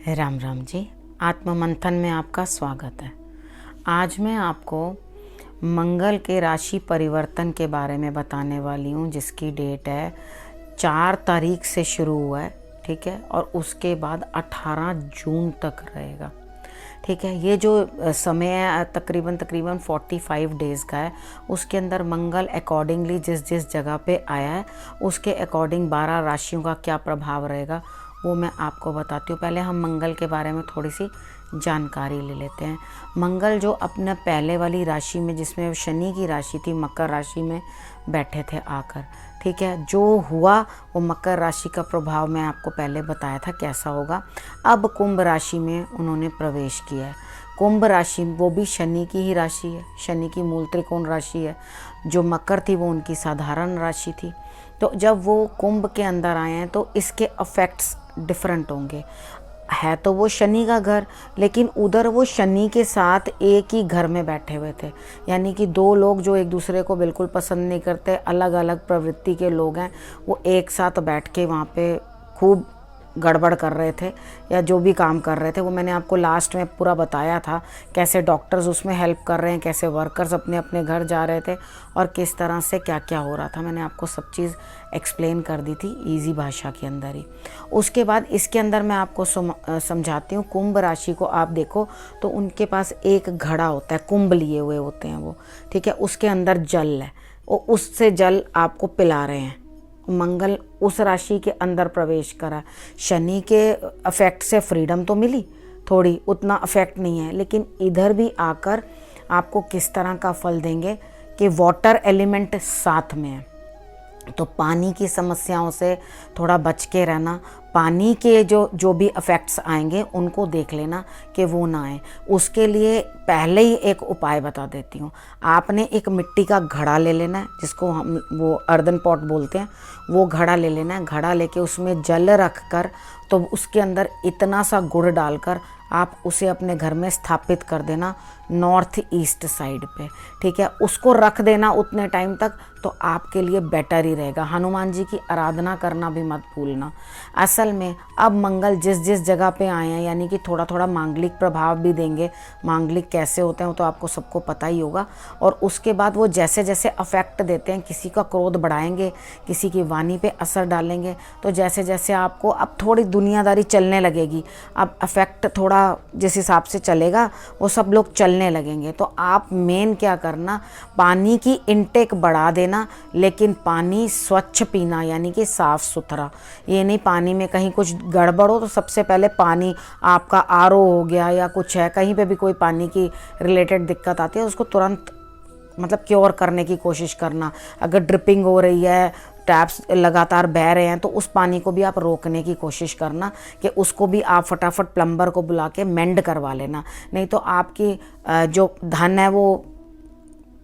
राम राम जी। आत्म मंथन में आपका स्वागत है। आज मैं आपको मंगल के राशि परिवर्तन के बारे में बताने वाली हूँ, जिसकी डेट है 4 तारीख से शुरू हुआ है, ठीक है, और उसके बाद 18 जून तक रहेगा, ठीक है। ये जो समय है तकरीबन 45 डेज़ का है। उसके अंदर मंगल अकॉर्डिंगली जिस जिस जगह पे आया है उसके अकॉर्डिंग 12 राशियों का क्या प्रभाव रहेगा वो मैं आपको बताती हूँ। पहले हम मंगल के बारे में थोड़ी सी जानकारी ले लेते हैं। मंगल जो अपने पहले वाली राशि में, जिसमें शनि की राशि थी, मकर राशि में बैठे थे आकर, ठीक है। जो हुआ वो मकर राशि का प्रभाव मैं आपको पहले बताया था कैसा होगा। अब कुंभ राशि में उन्होंने प्रवेश किया है। कुंभ राशि वो भी शनि की ही राशि है, शनि की मूल त्रिकोण राशि है। जो मकर थी वो उनकी साधारण राशि थी। तो जब वो कुंभ के अंदर आए हैं तो इसके अफेक्ट्स डिफरेंट होंगे। है तो वो शनि का घर, लेकिन उधर वो शनि के साथ एक ही घर में बैठे हुए थे, यानी कि दो लोग जो एक दूसरे को बिल्कुल पसंद नहीं करते, अलग अलग प्रवृत्ति के लोग हैं, वो एक साथ बैठ के वहाँ पे खूब गड़बड़ कर रहे थे या जो भी काम कर रहे थे। वो मैंने आपको लास्ट में पूरा बताया था, कैसे डॉक्टर्स उसमें हेल्प कर रहे हैं, कैसे वर्कर्स अपने अपने घर जा रहे थे और किस तरह से क्या क्या हो रहा था। मैंने आपको सब चीज़ एक्सप्लेन कर दी थी इजी भाषा के अंदर ही। उसके बाद इसके अंदर मैं आपको समझाती हूँ। कुंभ राशि को आप देखो तो उनके पास एक घड़ा होता है, कुंभ लिए हुए होते हैं वो, ठीक है। उसके अंदर जल है, वो उससे जल आपको पिला रहे हैं। मंगल उस राशि के अंदर प्रवेश करा। शनि के अफेक्ट से फ्रीडम तो मिली थोड़ी, उतना अफेक्ट नहीं है, लेकिन इधर भी आकर आपको किस तरह का फल देंगे कि वाटर एलिमेंट साथ में है, तो पानी की समस्याओं से थोड़ा बच के रहना। पानी के जो भी अफेक्ट्स आएंगे उनको देख लेना कि वो ना आए। उसके लिए पहले ही एक उपाय बता देती हूँ। आपने एक मिट्टी का घड़ा ले लेना है, जिसको हम वो अर्दन पॉट बोलते हैं, वो घड़ा ले लेना है। घड़ा लेके उसमें जल रख कर, तो उसके अंदर इतना सा गुड़ डालकर आप उसे अपने घर में स्थापित कर देना, नॉर्थ ईस्ट साइड पे, ठीक है। उसको रख देना उतने टाइम तक, तो आपके लिए बेटर ही रहेगा। हनुमान जी की आराधना करना भी मत भूलना। असल में अब मंगल जिस जिस जगह पे आए हैं, यानी कि थोड़ा थोड़ा मांगलिक प्रभाव भी देंगे। मांगलिक कैसे होते हैं वो तो आपको सबको पता ही होगा। और उसके बाद वो जैसे जैसे अफेक्ट देते हैं, किसी का क्रोध बढ़ाएंगे, किसी की वाणी पे असर डालेंगे, तो जैसे जैसे आपको अब थोड़ी दुनियादारी चलने लगेगी, अब अफेक्ट थोड़ा जिस हिसाब से चलेगा वो सब लोग चलने लगेंगे। तो आप मेन क्या करना, पानी की इनटेक बढ़ा देना, लेकिन पानी स्वच्छ पीना, यानी कि साफ़ सुथरा। ये नहीं पानी में कहीं कुछ गड़बड़ हो तो सबसे पहले पानी आपका आरओ हो गया या कुछ है, कहीं पे भी कोई पानी की रिलेटेड दिक्कत आती है उसको तुरंत मतलब क्योर करने की कोशिश करना। अगर ड्रिपिंग हो रही है, टैप्स लगातार बह रहे हैं, तो उस पानी को भी आप रोकने की कोशिश करना कि उसको भी आप फटाफट प्लम्बर को बुला के मेंड करवा लेना। नहीं तो आपकी जो धन है वो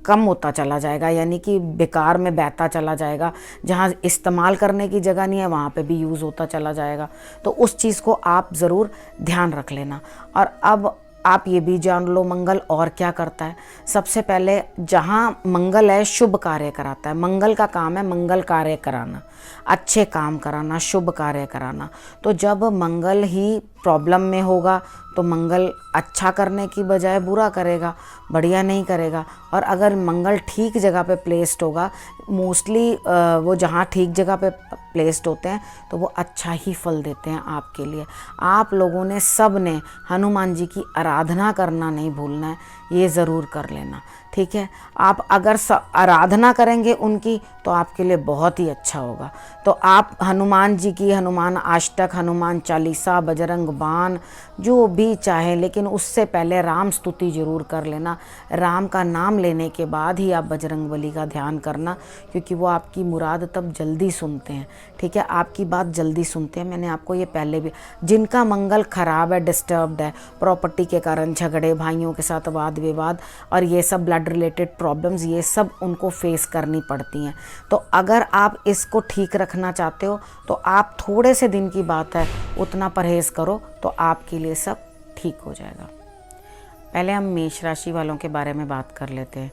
कम होता चला जाएगा, यानी कि बेकार में बहता चला जाएगा। जहाँ इस्तेमाल करने की जगह नहीं है वहाँ पे भी यूज़ होता चला जाएगा। तो उस चीज़ को आप ज़रूर ध्यान रख लेना। और अब आप ये भी जान लो मंगल और क्या करता है। सबसे पहले जहाँ मंगल है शुभ कार्य कराता है। मंगल का काम है मंगल कार्य कराना, अच्छे काम कराना, शुभ कार्य कराना। तो जब मंगल ही प्रॉब्लम में होगा तो मंगल अच्छा करने की बजाय बुरा करेगा, बढ़िया नहीं करेगा। और अगर मंगल ठीक जगह पे प्लेस्ड होगा, मोस्टली वो जहाँ ठीक जगह पे प्लेस्ड होते हैं तो वो अच्छा ही फल देते हैं आपके लिए। आप लोगों ने सब ने हनुमान जी की आराधना करना नहीं भूलना है, ये ज़रूर कर लेना, ठीक है। आप अगर आराधना करेंगे उनकी तो आपके लिए बहुत ही अच्छा होगा। तो आप हनुमान जी की हनुमान अष्टक, हनुमान चालीसा, बजरंग बाण जो भी चाहें, लेकिन उससे पहले राम स्तुति जरूर कर लेना। राम का नाम लेने के बाद ही आप बजरंगबली का ध्यान करना, क्योंकि वो आपकी मुराद तब जल्दी सुनते हैं, ठीक है। आपकी बात जल्दी सुनते हैं। मैंने आपको ये पहले भी, जिनका मंगल खराब है, डिस्टर्ब्ड है, प्रॉपर्टी के कारण झगड़े, भाइयों के साथ वाद विवाद और ये सब ब्लड रिलेटेड प्रॉब्लम्स, ये सब उनको फेस करनी पड़ती हैं। तो अगर आप इसको ठीक रखना चाहते हो तो आप थोड़े से दिन की बात है, उतना परहेज़ करो तो आपके लिए सब ठीक हो जाएगा। पहले हम मेष राशि वालों के बारे में बात कर लेते हैं।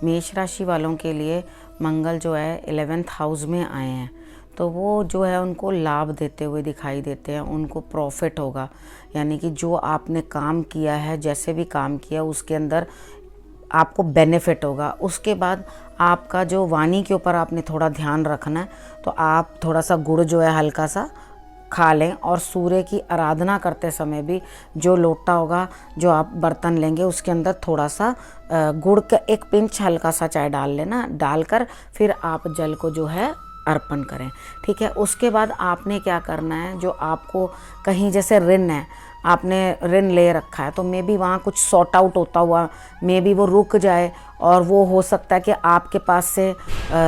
मेष राशि वालों के लिए मंगल जो है 11th हाउस में आए हैं, तो वो जो है उनको लाभ देते हुए दिखाई देते हैं, उनको प्रॉफिट होगा। यानी कि जो आपने काम किया है, जैसे भी काम किया उसके अंदर आपको बेनिफिट होगा। उसके बाद आपका जो वाणी के ऊपर आपने थोड़ा ध्यान रखना है, तो आप थोड़ा सा गुड़ जो है हल्का सा खा लें। और सूर्य की आराधना करते समय भी जो लोटा होगा, जो आप बर्तन लेंगे, उसके अंदर थोड़ा सा गुड़ का एक पिंच हल्का सा चाय डाल लेना। डालकर फिर आप जल को जो है अर्पण करें, ठीक है। उसके बाद आपने क्या करना है, जो आपको कहीं जैसे ऋण है, आपने ऋण ले रखा है, तो मे बी वहाँ कुछ सॉर्ट आउट होता हुआ मे बी वो रुक जाए, और वो हो सकता है कि आपके पास से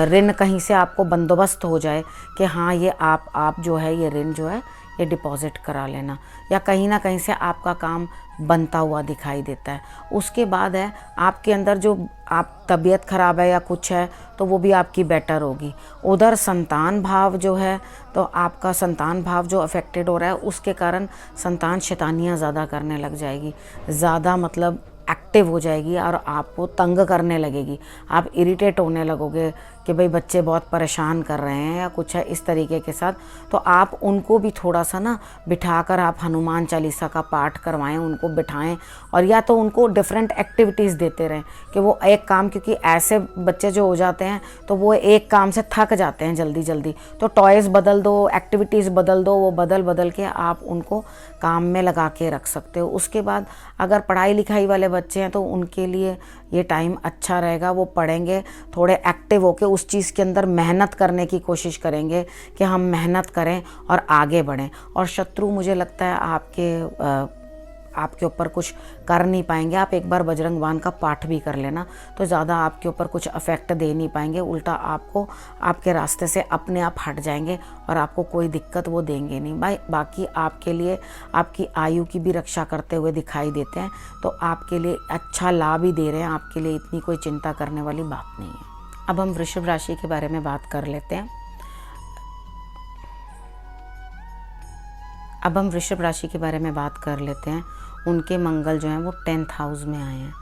ऋण कहीं से आपको बंदोबस्त हो जाए कि हाँ ये आप जो है ये ऋण जो है ये डिपॉजिट करा लेना, या कहीं ना कहीं से आपका काम बनता हुआ दिखाई देता है। उसके बाद है आपके अंदर जो आप तबीयत ख़राब है या कुछ है, तो वो भी आपकी बेटर होगी। उधर संतान भाव जो है, तो आपका संतान भाव जो अफेक्टेड हो रहा है, उसके कारण संतान शैतानियाँ ज़्यादा करने लग जाएगी, ज़्यादा मतलब एक्टिव हो जाएगी और आपको तंग करने लगेगी। आप इरिटेट होने लगोगे कि भाई बच्चे बहुत परेशान कर रहे हैं या कुछ है इस तरीके के साथ। तो आप उनको भी थोड़ा सा ना बिठाकर आप हनुमान चालीसा का पाठ करवाएं, उनको बिठाएं, और या तो उनको डिफरेंट एक्टिविटीज़ देते रहें कि वो एक काम, क्योंकि ऐसे बच्चे जो हो जाते हैं तो वो एक काम से थक जाते हैं जल्दी जल्दी, तो टॉयज़ बदल दो, एक्टिविटीज़ बदल दो, वो बदल बदल के आप उनको काम में लगा के रख सकते हो। उसके बाद अगर पढ़ाई लिखाई वाले बच्चे हैं तो उनके लिए ये टाइम अच्छा रहेगा, वो पढ़ेंगे, थोड़े एक्टिव होके उस चीज़ के अंदर मेहनत करने की कोशिश करेंगे कि हम मेहनत करें और आगे बढ़ें। और शत्रु मुझे लगता है आपके ऊपर कुछ कर नहीं पाएंगे। आप एक बार बजरंग बाण का पाठ भी कर लेना, तो ज़्यादा आपके ऊपर कुछ अफेक्ट दे नहीं पाएंगे, उल्टा आपको आपके रास्ते से अपने आप हट जाएंगे और आपको कोई दिक्कत वो देंगे नहीं। बाकी आपके लिए आपकी आयु की भी रक्षा करते हुए दिखाई देते हैं, तो आपके लिए अच्छा लाभ ही दे रहे हैं, आपके लिए इतनी कोई चिंता करने वाली बात नहीं है। अब हम वृषभ राशि के बारे में बात कर लेते हैं। उनके मंगल जो हैं वो 10th हाउस में आए हैं,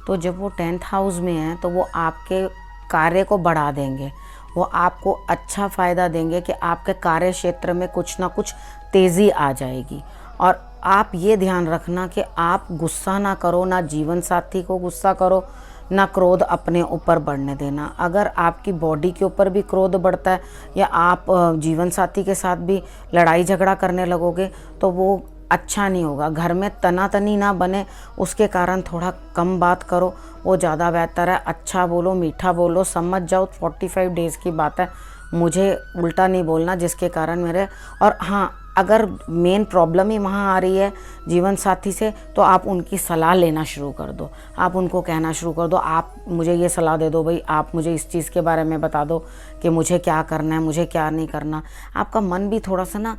तो जब वो 10th हाउस में हैं तो वो आपके कार्य को बढ़ा देंगे, वो आपको अच्छा फ़ायदा देंगे कि आपके कार्य क्षेत्र में कुछ ना कुछ तेज़ी आ जाएगी। और आप ये ध्यान रखना कि आप गुस्सा ना करो, ना जीवन साथी को गुस्सा करो, ना क्रोध अपने ऊपर बढ़ने देना। अगर आपकी बॉडी के ऊपर भी क्रोध बढ़ता है या आप जीवन साथी के साथ भी लड़ाई झगड़ा करने लगोगे तो वो अच्छा नहीं होगा। घर में तनातनी ना बने, उसके कारण थोड़ा कम बात करो, वो ज़्यादा बेहतर है। अच्छा बोलो, मीठा बोलो, समझ जाओ 45 डेज़ की बात है, मुझे उल्टा नहीं बोलना जिसके कारण मेरे। और हाँ, अगर मेन प्रॉब्लम ही वहाँ आ रही है जीवन साथी से, तो आप उनकी सलाह लेना शुरू कर दो। आप उनको कहना शुरू कर दो, आप मुझे ये सलाह दे दो भाई, आप मुझे इस चीज़ के बारे में बता दो कि मुझे क्या करना है, मुझे क्या नहीं करना। आपका मन भी थोड़ा सा ना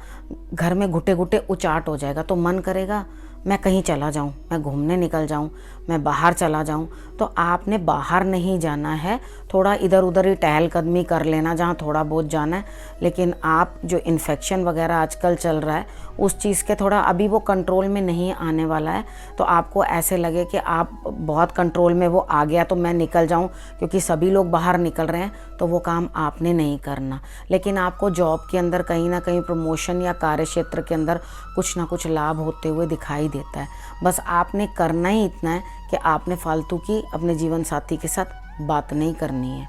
घर में घुटे घुटे उचाट हो जाएगा, तो मन करेगा मैं कहीं चला जाऊं, मैं घूमने निकल जाऊं, मैं बाहर चला जाऊं। तो आपने बाहर नहीं जाना है, थोड़ा इधर उधर ही टहलकदमी कर लेना जहां थोड़ा बहुत जाना है। लेकिन आप जो इन्फेक्शन वगैरह आजकल चल रहा है उस चीज़ के थोड़ा अभी वो कंट्रोल में नहीं आने वाला है, तो आपको ऐसे लगे कि आप बहुत कंट्रोल में वो आ गया तो मैं निकल जाऊं, क्योंकि सभी लोग बाहर निकल रहे हैं, तो वो काम आपने नहीं करना। लेकिन आपको जॉब के अंदर कहीं ना कहीं प्रमोशन या कार्य क्षेत्र के अंदर कुछ ना कुछ लाभ होते हुए दिखाई देता है। बस आपने करना ही इतना है कि आपने फालतू की अपने जीवन साथी के साथ बात नहीं करनी है।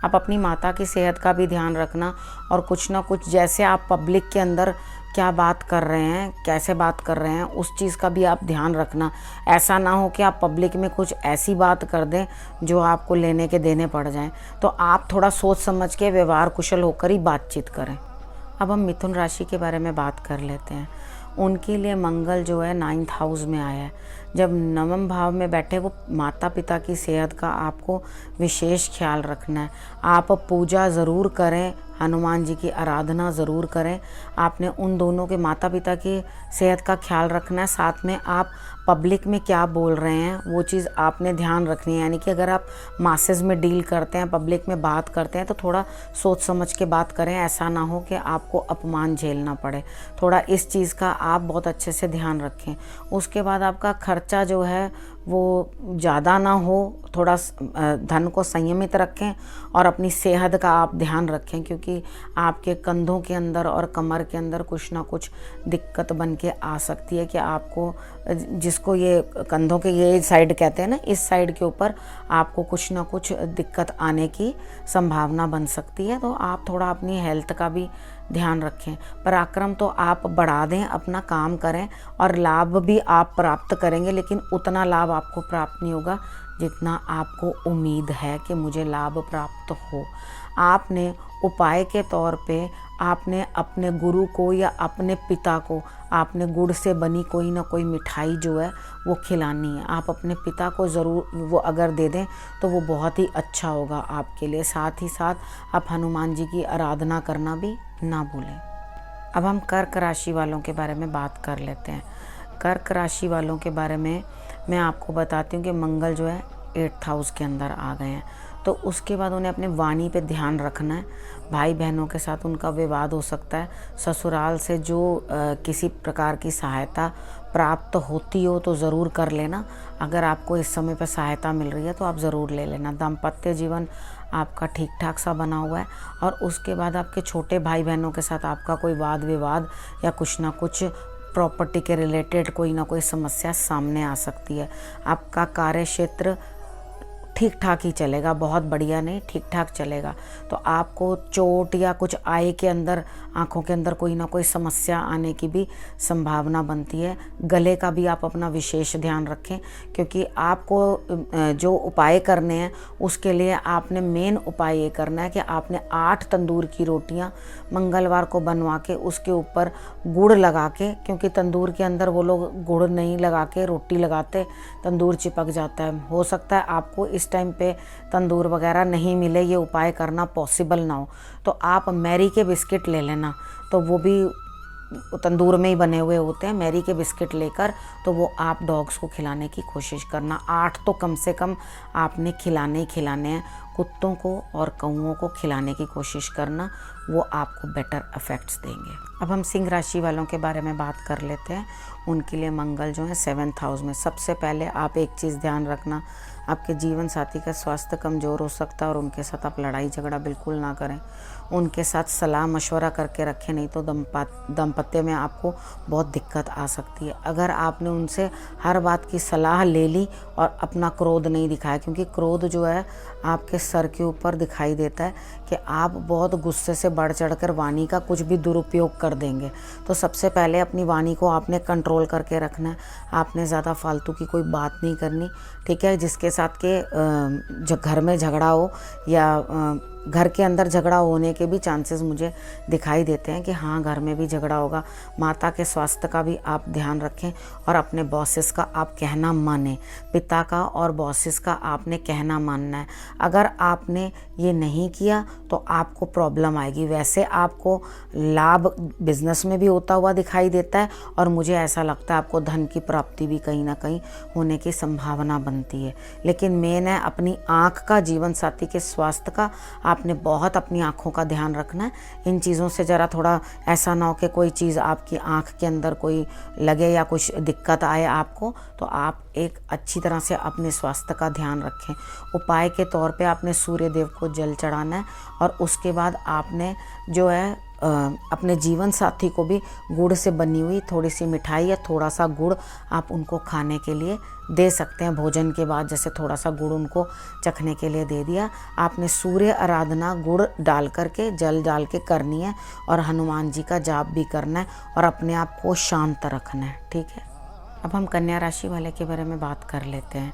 आप अपनी माता की सेहत का भी ध्यान रखना, और कुछ ना कुछ जैसे आप पब्लिक के अंदर क्या बात कर रहे हैं, कैसे बात कर रहे हैं, उस चीज़ का भी आप ध्यान रखना। ऐसा ना हो कि आप पब्लिक में कुछ ऐसी बात कर दें जो आपको लेने के देने पड़ जाएं। तो आप थोड़ा सोच समझ के व्यवहार कुशल होकर ही बातचीत करें। अब हम मिथुन राशि के बारे में बात कर लेते हैं। उनके लिए मंगल जो है 9th हाउस में आया है। जब 9वें भाव में बैठे, वो माता पिता की सेहत का आपको विशेष ख्याल रखना है। आप पूजा ज़रूर करें, हनुमान जी की आराधना ज़रूर करें। आपने उन दोनों के माता पिता की सेहत का ख्याल रखना है। साथ में आप पब्लिक में क्या बोल रहे हैं वो चीज़ आपने ध्यान रखनी है। यानी कि अगर आप मासेस में डील करते हैं, पब्लिक में बात करते हैं, तो थोड़ा सोच समझ के बात करें। ऐसा ना हो कि आपको अपमान झेलना पड़े। थोड़ा इस चीज़ का आप बहुत अच्छे से ध्यान रखें। उसके बाद आपका खर्चा जो है वो ज़्यादा ना हो, थोड़ा धन को संयमित रखें और अपनी सेहत का आप ध्यान रखें, क्योंकि आपके कंधों के अंदर और कमर के अंदर कुछ ना कुछ दिक्कत बन के आ सकती है कि आपको, जिसको ये कंधों के ये साइड कहते हैं ना, इस साइड के ऊपर आपको कुछ ना कुछ दिक्कत आने की संभावना बन सकती है। तो आप थोड़ा अपनी हेल्थ का भी ध्यान रखें। पराक्रम तो आप बढ़ा दें, अपना काम करें और लाभ भी आप प्राप्त करेंगे, लेकिन उतना लाभ आपको प्राप्त नहीं होगा जितना आपको उम्मीद है कि मुझे लाभ प्राप्त हो। आपने उपाय के तौर पे आपने अपने गुरु को या अपने पिता को आपने गुड़ से बनी कोई ना कोई मिठाई जो है वो खिलानी है। आप अपने पिता को ज़रूर वो अगर दे दें तो वो बहुत ही अच्छा होगा आपके लिए। साथ ही साथ आप हनुमान जी की आराधना करना भी ना भूलें। अब हम कर्क राशि वालों के बारे में बात कर लेते हैं। कर्क राशि वालों के बारे में मैं आपको बताती हूँ कि मंगल जो है 8th हाउस के अंदर आ गए हैं, तो उसके बाद उन्हें अपने वाणी पे ध्यान रखना है। भाई बहनों के साथ उनका विवाद हो सकता है। ससुराल से जो किसी प्रकार की सहायता प्राप्त होती हो तो ज़रूर कर लेना। अगर आपको इस समय पर सहायता मिल रही है तो आप ज़रूर ले लेना। दाम्पत्य जीवन आपका ठीक ठाक सा बना हुआ है, और उसके बाद आपके छोटे भाई बहनों के साथ आपका कोई वाद विवाद या कुछ ना कुछ प्रॉपर्टी के रिलेटेड कोई ना कोई समस्या सामने आ सकती है। आपका कार्य क्षेत्र ठीक ठाक ही चलेगा, बहुत बढ़िया नहीं, ठीक ठाक चलेगा। तो आपको चोट या कुछ आय के अंदर, आँखों के अंदर कोई ना कोई समस्या आने की भी संभावना बनती है। गले का भी आप अपना विशेष ध्यान रखें, क्योंकि आपको जो उपाय करने हैं उसके लिए आपने मेन उपाय ये करना है कि आपने 8 तंदूर की रोटियां मंगलवार को बनवा के उसके ऊपर गुड़ लगा के, क्योंकि तंदूर के अंदर वो लोग गुड़ नहीं लगा के रोटी लगाते, तंदूर चिपक जाता है। हो सकता है आपको इस टाइम पे तंदूर वगैरह नहीं मिले, ये उपाय करना पॉसिबल ना हो, तो आप मैरी के बिस्किट ले लेना। तो वो भी तंदूर में ही बने हुए होते हैं। मैरी के बिस्किट लेकर तो वो आप डॉग्स को खिलाने की कोशिश करना। 8 तो कम से कम आपने खिलाने ही खिलाने हैं। कुत्तों को और कौओं को खिलाने की कोशिश करना, वो आपको बेटर इफेक्ट्स देंगे। अब हम सिंह राशि वालों के बारे में बात कर लेते हैं। उनके लिए मंगल जो है 7th हाउस में। सबसे पहले आप एक चीज़ ध्यान रखना, आपके जीवन साथी का स्वास्थ्य कमज़ोर हो सकता है और उनके साथ आप लड़ाई झगड़ा बिल्कुल ना करें। उनके साथ सलाह मशवरा करके रखें, नहीं तो दाम्पत्य में आपको बहुत दिक्कत आ सकती है। अगर आपने उनसे हर बात की सलाह ले ली और अपना क्रोध नहीं दिखाया, क्योंकि क्रोध जो है आपके सर के ऊपर दिखाई देता है कि आप बहुत गुस्से से बढ़ चढ़कर वाणी का कुछ भी दुरुपयोग कर देंगे। तो सबसे पहले अपनी वाणी को आपने कंट्रोल करके रखना है। आपने ज़्यादा फालतू की कोई बात नहीं करनी, ठीक है। जिसके साथ के घर में झगड़ा हो या घर के अंदर झगड़ा होने के भी चांसेस मुझे दिखाई देते हैं कि हाँ, घर में भी झगड़ा होगा। माता के स्वास्थ्य का भी आप ध्यान रखें और अपने बॉसेस का आप कहना मानें। पिता का और बॉसेस का आपने कहना मानना है। अगर आपने ये नहीं किया तो आपको प्रॉब्लम आएगी। वैसे आपको लाभ बिजनेस में भी होता हुआ दिखाई देता है, और मुझे ऐसा लगता है आपको धन की प्राप्ति भी कहीं ना कहीं होने की संभावना बनती है। लेकिन मेन है अपनी आँख का, जीवन साथी के स्वास्थ्य का आपने बहुत अपनी आँखों का ध्यान रखना है। इन चीज़ों से ज़रा थोड़ा ऐसा ना हो कि कोई चीज़ आपकी आँख के अंदर कोई लगे या कुछ दिक्कत आए आपको, तो आप एक अच्छी तरह से अपने स्वास्थ्य का ध्यान रखें। उपाय के तौर पे आपने सूर्य देव को जल चढ़ाना है, और उसके बाद आपने जो है अपने जीवन साथी को भी गुड़ से बनी हुई थोड़ी सी मिठाई या थोड़ा सा गुड़ आप उनको खाने के लिए दे सकते हैं। भोजन के बाद जैसे थोड़ा सा गुड़ उनको चखने के लिए दे दिया। आपने सूर्य आराधना गुड़ डाल करके, जल डाल के करनी है, और हनुमान जी का जाप भी करना है, और अपने आप को शांत रखना है, ठीक है। अब हम कन्या राशि वाले के बारे में बात कर लेते हैं।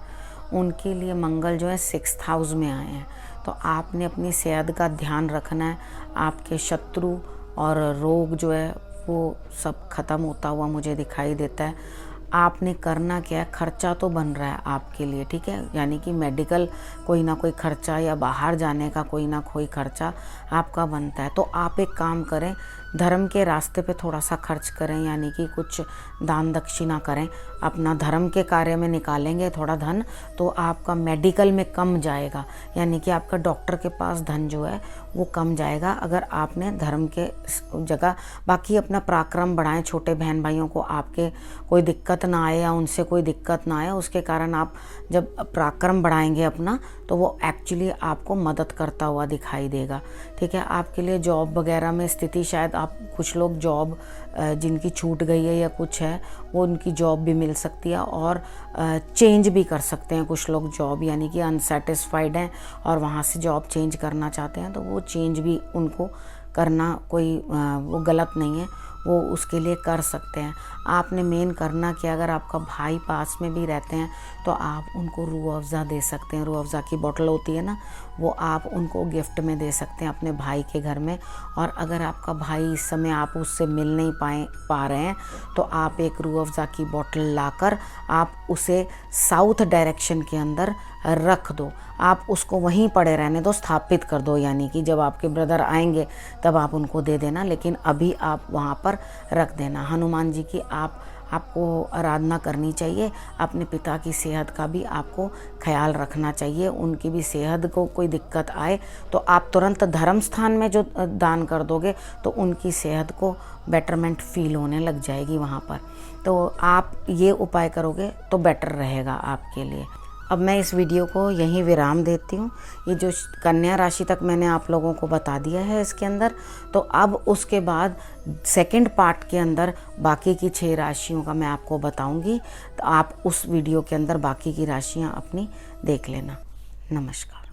उनके लिए मंगल जो है 6th हाउस में आए हैं, तो आपने अपनी सेहत का ध्यान रखना है। आपके शत्रु और रोग जो है वो सब खत्म होता हुआ मुझे दिखाई देता है। आपने करना क्या है, खर्चा तो बन रहा है आपके लिए, ठीक है, यानी कि मेडिकल कोई ना कोई खर्चा या बाहर जाने का कोई ना कोई खर्चा आपका बनता है। तो आप एक काम करें, धर्म के रास्ते पे थोड़ा सा खर्च करें, यानी कि कुछ दान दक्षिणा करें, अपना धर्म के कार्य में निकालेंगे थोड़ा धन, तो आपका मेडिकल में कम जाएगा, यानी कि आपका डॉक्टर के पास धन जो है वो कम जाएगा अगर आपने धर्म के जगह। बाकी अपना पराक्रम बढ़ाएं, छोटे बहन भाइयों को आपके कोई दिक्कत ना आए या उनसे कोई दिक्कत ना आए, उसके कारण आप जब पराक्रम बढ़ाएंगे अपना तो वो एक्चुअली आपको मदद करता हुआ दिखाई देगा। ठीक है, आपके लिए जॉब वगैरह में स्थिति, शायद आप कुछ लोग जॉब जिनकी छूट गई है या कुछ है वो उनकी जॉब भी मिल सकती है, और चेंज भी कर सकते हैं कुछ लोग जॉब, यानी कि अनसेटिस्फाइड हैं और वहाँ से जॉब चेंज करना चाहते हैं, तो वो चेंज भी उनको करना कोई वो गलत नहीं है, वो उसके लिए कर सकते हैं। आपने मेन करना कि अगर आपका भाई पास में भी रहते हैं तो आप उनको रूह अफ़ज़ा दे सकते हैं। रूह अफ़ज़ा की बोतल होती है ना, वो आप उनको गिफ्ट में दे सकते हैं अपने भाई के घर में। और अगर आपका भाई इस समय आप उससे मिल नहीं पा रहे हैं तो आप एक रूह अफ़ज़ा की बोतल लाकर आप उसे साउथ डायरेक्शन के अंदर रख दो, आप उसको वहीं पड़े रहने दो, स्थापित कर दो, यानी कि जब आपके ब्रदर आएंगे तब आप उनको दे देना, लेकिन अभी आप वहाँ पर रख देना। हनुमान जी की आपको आराधना करनी चाहिए। अपने पिता की सेहत का भी आपको ख्याल रखना चाहिए, उनकी भी सेहत को कोई दिक्कत आए तो आप तुरंत धर्म स्थान में जो दान कर दोगे तो उनकी सेहत को बेटरमेंट फील होने लग जाएगी वहाँ पर। तो आप ये उपाय करोगे तो बेटर रहेगा आपके लिए। अब मैं इस वीडियो को यहीं विराम देती हूँ। ये जो कन्या राशि तक मैंने आप लोगों को बता दिया है इसके अंदर, तो अब उसके बाद सेकंड पार्ट के अंदर बाकी की 6 राशियों का मैं आपको बताऊँगी, तो आप उस वीडियो के अंदर बाकी की राशियाँ अपनी देख लेना। नमस्कार।